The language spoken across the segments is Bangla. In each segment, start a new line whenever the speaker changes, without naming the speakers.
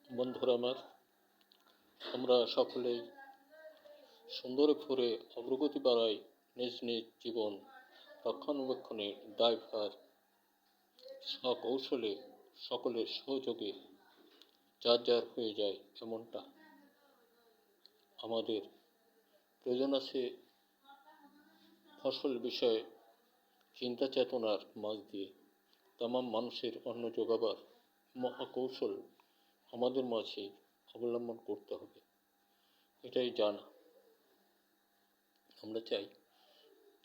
বন্ধুরা আমার, আমরা সকলেই সুন্দর করে অগ্রগতি বাড়াই নিজ নিজ জীবন রক্ষণাবেক্ষণের দায়ভার সকৌশলে সকলের সহযোগে যার যার হয়ে যায়। এমনটা আমাদের প্রয়োজন আছে ফসল বিষয়ে চিন্তা চেতনার মাঝ দিয়ে তামাম মানুষের অন্ন যোগাবার মহাকৌশল আমাদের মাঝে অবলম্বন করতে হবে। এটাই জানা আমরা চাই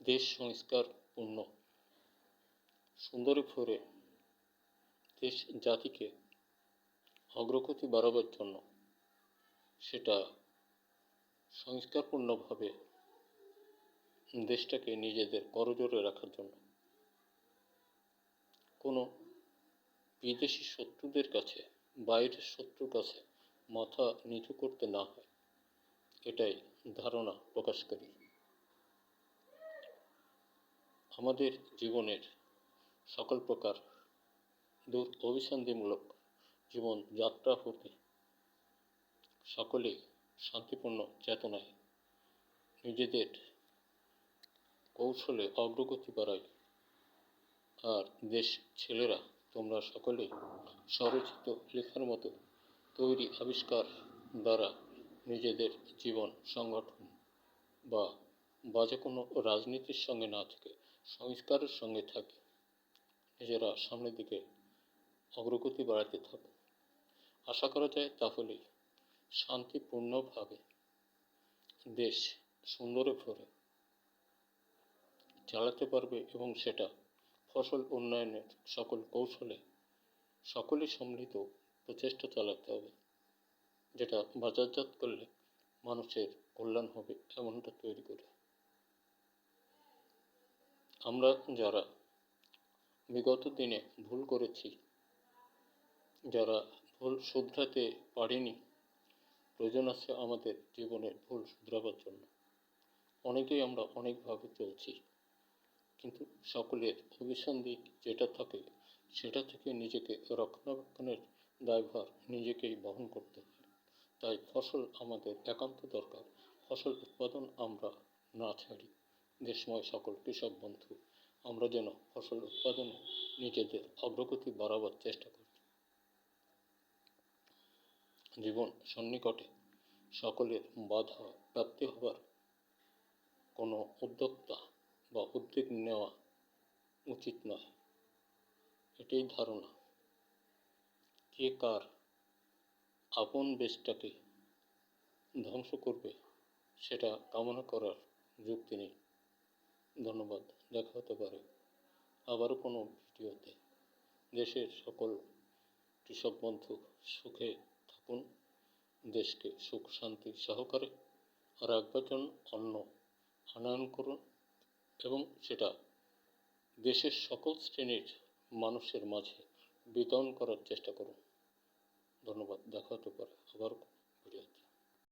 দেশ সংস্কার পূর্ণ সুন্দরী ফোরে দেশ জাতিকে অগ্রগতি বাড়াবার জন্য, সেটা সংস্কারপূর্ণভাবে দেশটাকে নিজেদের করজোরে রাখার জন্য কোনো বিদেশি শত্রুদের কাছে, বাইরের শত্রুর কাছে মাথা নিচু করতে না হয়, এটাই ধারণা প্রকাশ করি। আমাদের জীবনের সকল প্রকার দূর অভিসন্ধিমূলক জীবন যাত্রা হতে সকলে শান্তিপূর্ণ চেতনায় নিজেদের কৌশলে অগ্রগতি বাড়ায়। আর দেশ ছেলেরা তোমরা সকলে স্বরচিত লেখার মতো তৈরি আবিষ্কার দ্বারা নিজেদের জীবন সংগঠন বা বাজে কোনো রাজনীতির সঙ্গে না থেকে সংস্কারের সঙ্গে থাকে নিজেরা সামনের দিকে অগ্রগতি বাড়াতে থাকে। আশা করা যায় তাহলে শান্তিপূর্ণভাবে দেশ সুন্দরে ভরে চালাতে পারবে এবং সেটা ফসল উন্নয়নের সকল কৌশলে সকলে সম্মিলিত প্রচেষ্টা চালাতে হবে, যেটা বাজারজাত করলে মানুষের কল্যাণ হবে এমনটা তৈরি করে। আমরা যারা বিগত দিনে ভুল করেছি, যারা ভুল শুধরাতে পারিনি, প্রয়োজন আছে আমাদের জীবনের ভুল শুধরাবার জন্য। অনেকেই আমরা অনেকভাবে চলছি, কিন্তু সকলের অভিসন্ধি যেটা থাকে সেটা থেকে নিজেকে রক্ষণাবেক্ষণের দায়ভার নিজেকেই বহন করতে হয়। তাই ফসল আমাদের একান্ত দরকার। ফসল উৎপাদন আমরা না ছাড়ি। দেশময় সকল কৃষক বন্ধু আমরা যেন ফসল উৎপাদনে নিজেদের অগ্রগতি বাড়াবার চেষ্টা করি। জীবন সন্নিকটে সকলের বাধা প্রাপ্তি হবার কোনো উদ্যোক্তা বা উদ্যোগ নেওয়া উচিত নয়, এটাই ধারণা। কে কার আপন বেশটাকে ধ্বংস করবে সেটা কামনা করার যুক্তি নেই। ধন্যবাদ। দেখা হতে পারে আবারও কোনো ভিডিওতে। দেশের সকল কৃষক বন্ধু সুখে থাকুন, দেশকে সুখ শান্তি সহকারে রাখবার জন্য অন্ন আনয়ন করুন এবং সেটা দেশের সকল শ্রেণীর মানুষের মাঝে বিতরণ করার চেষ্টা করুন। ধন্যবাদ। দেখা হতে পারে আবার।